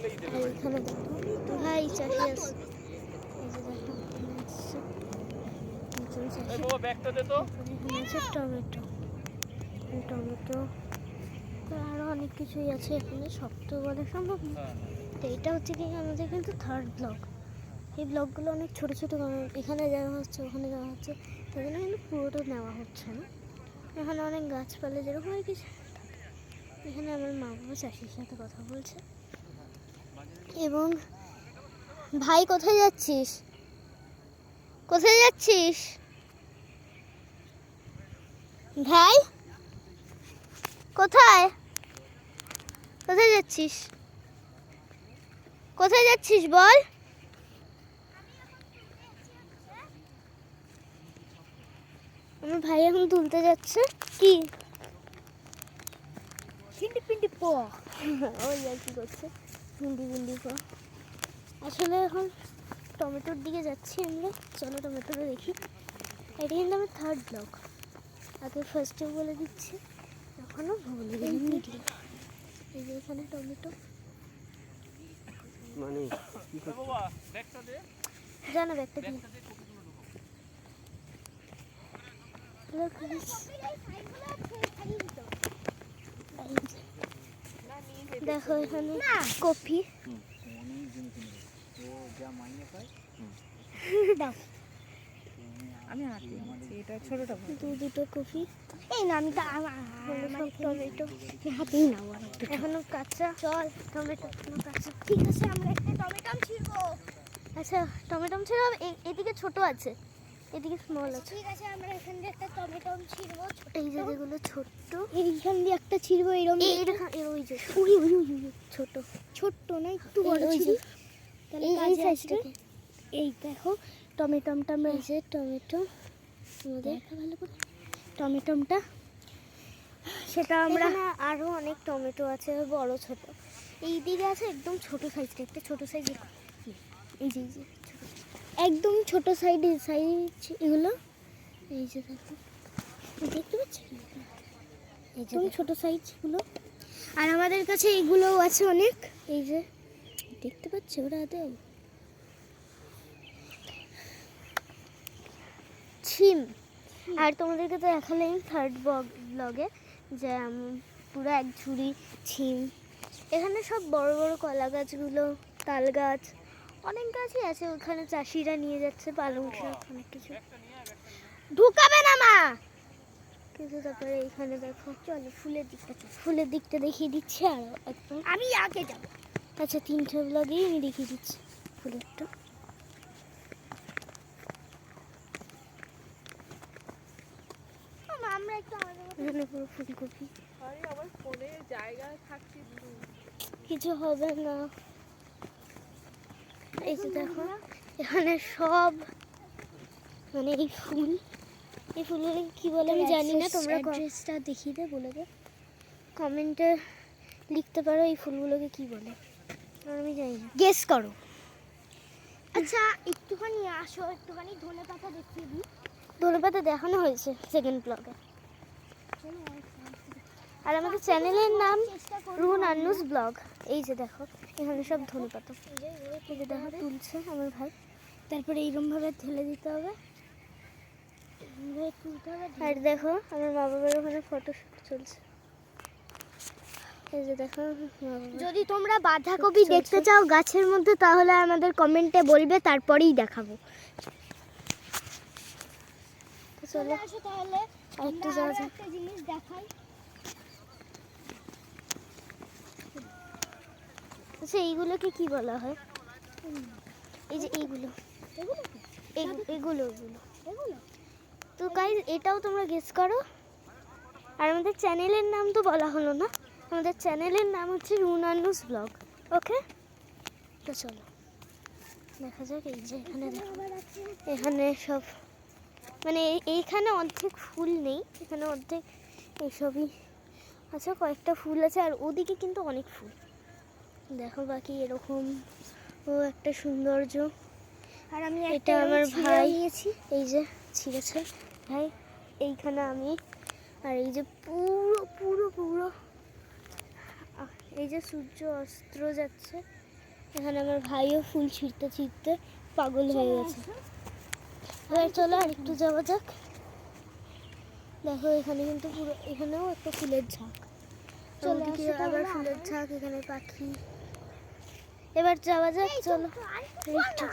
আর এখানে দেখো ভাই চাষি আছে, এই যে দেখো এখানে আসছে একজন চাষি। এখানে আছে টমেটো, টমেটো তো আরও অনেক কিছুই আছে এখানে, সব তো বলা সম্ভব না। তো এটা হচ্ছে কি আমাদের কিন্তু থার্ড ব্লগ। এই ব্লগগুলো অনেক ছোটো ছোটো, এখানে যাওয়া হচ্ছে ওখানে যাওয়া হচ্ছে, তাই জন্য কিন্তু পুরোটা নেওয়া হচ্ছে না। এখানে অনেক গাছপালা যেরকম আর কিছু থাকে। এখানে আমার মা বাবা চাষির সাথে কথা বলছে। এবং ভাই কোথায় যাচ্ছিস, কোথায় যাচ্ছিস ভাই, কোথায় কোথায় যাচ্ছিস, কোথায় যাচ্ছিস বল। আমার ভাই এখন তুলতে যাচ্ছে কি ভিন্ডি পিন্ডি প ওই আর কি করছে ভিন্ডি ভিন্ডি প। আসলে এখন টমেটোর দিকে যাচ্ছি আমরা, চলো টমেটোটা দেখি। এটা কিন্তু আমার থার্ড ব্লগ, আগে ফার্স্টে বলে দিচ্ছি, এখনও বলে দিই মিডলে। এই যে এখানে টমেটো মানে জানো ব্যাগটা দিয়ে দেখো এখানে কফি আমি এটা ছোটটা দুটো কফি। এই না আমি টমেটো হাতেই নাও এখনো কাঁচা, চল টমেটো কাঁচা। ঠিক আছে আমরা একটা টমেটো ছিড়বো। আচ্ছা টমেটো ছিল এদিকে ছোট আছে, এদিকে স্মল আছে। ঠিক আছে আমরা এখান দিয়ে একটা টমেটো ছিড়বো। এই যে যেগুলো ছোট্ট, এইখান দিয়ে একটা ছিড়বো এরকম। ওই যে ছোট ছোট্ট না একটু বড় ছিড়ি, তাহলে এই সাইজটা। এই দেখো টমেটোটা আমরা, এই যে টমেটো আমাদের দেখা ভালো করে টমেটোটা, সেটা আমরা আমরা আরো অনেক টমেটো আছে বড় ছোট। এই দিকে আছে একদম ছোট সাইজটা, একটা ছোট সাইজ। এই যে একদম ছোট সাইজ এগুলো। এই যে দেখো দেখতে পাচ্ছি এই যে একদম ছোট সাইজগুলো। আর আমাদের কাছে এইগুলোও আছে অনেক, এই যে দেখতে পাচ্ছি ওরা দেও ছিম। আর তোমাদেরকে তো দেখালেন থার্ড ব্লগে যে পুরো এক ঝুড়ি ছিম। এখানে সব বড় বড় কলা গাছগুলো, তাল গাছ, অনেক গাছই আছে। ওখানে চাষিরা নিয়ে যাচ্ছে পালং শাক, অনেক কিছু। ঢুকাবে না মা। কিন্তু তারপরে এখানে দেখো, চলো ফুলের দিকটা ফুলের দিকটা দেখিয়ে দিচ্ছি আরো একবার। আমি আগে যাবো। আচ্ছা 3টে ব্লগেই আমি দেখিয়ে দিচ্ছি ফুলেরটা। আমরা একটু আমাদের এখানে পুরো ফুলকপি। আরে আমার ফোনে জায়গা থাকছে কিছু হবে না। এই যে দেখো এখানে সব মানে এই ফুলগুলো কি বলে আমি জানি না, তোমরা অ্যাড্রেসটা দেখিয়ে দে, বলে দে। কমেন্টে লিখতে পারো এই ফুলগুলোকে কি বলে, আর আমি জানি না। গেস করো। আচ্ছা একটুখানি আসো, একটুখানি ধনেপাতা দেখিয়ে দিই। ধনেপাতা দেখানো হয়েছে সেকেন্ড ব্লগে। আর আমাদের চ্যানেলের নাম রুহুন আন্নুস ব্লগ। এই যে দেখো এখানে সব ধনেপাতা, এই যে দেখো তুলছে আমার ভাই। তারপরে এইরকমভাবে ঢেলে দিতে হবে। আর দেখো আমার মা বাবার ওখানে ফটোশুট চলছে। এই যে দেখো যদি তোমরা বাঁধাকপি দেখতে চাও গাছের মধ্যে, তাহলে আমাদের কমেন্টে বলবে, তারপরেই দেখাবো। তো চলো তাহলে একটু যাওয়া যাক। একটা জিনিস দেখাই। আচ্ছা এইগুলোকে কি বলা হয়? এই যে এইগুলো এগুলো তো গাইস এটাও তোমরা গেস করো। আর আমাদের চ্যানেলের নাম তো বলা হলো না, আমাদের চ্যানেলের নাম হচ্ছে রুহুন আন্নুস ব্লগ। ওকে তো চলো দেখা যাক। এই যে এখানে দেখো, এখানে সব মানে এইখানে অর্ধেক ফুল নেই, এখানে অর্ধেক এইসবই আছে, কয়েকটা ফুল আছে। আর ওদিকে কিন্তু অনেক ফুল দেখো, বাকি এরকম ও একটা সৌন্দর্য। আর আমি এটা আমার ভাই নিয়েছি, এই যে ছিঁড়েছে ভাই, এইখানে আমি। আর এই যে পুরো পুরো পুরো এই যে সূর্য অস্ত যাচ্ছে, এখানে আমার ভাইও ফুল ছিঁড়তে ছিঁড়তে পাগল হয়ে গেছে। এবার চলো আর একটু যাওয়া যাক। দেখো এখানে কিন্তু পুরো, এখানেও একটা ফুলের ঝাঁক। চলো আবার ফুলের ঝাঁক, এখানে পাখি। এবার যাওয়া যাক, চলো। একটু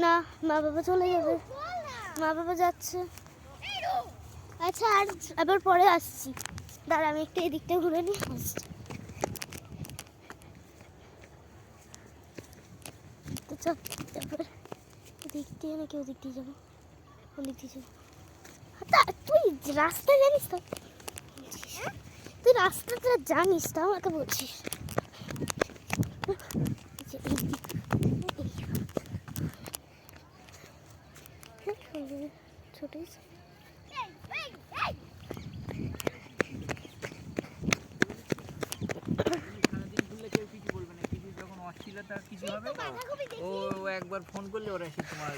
না, মা বাবা চলে যাবে, মা বাবা যাচ্ছে। আচ্ছা আর আবার পরে আসছি, দাঁড়া আমি একটু এদিকটা ঘুরে নিয়ে আসছি। তো চল তারপর এদিক দিয়ে নাকি ওদিক দিয়ে যাবো, ওদিক দিয়ে যাবো। তুই রাস্তা জানিস তো, তুই রাস্তাটা জানিস তো আমাকে বলছিস। ছোট কিছু হবে না, ও একবার ফোন করলে ওরা এসে তোমার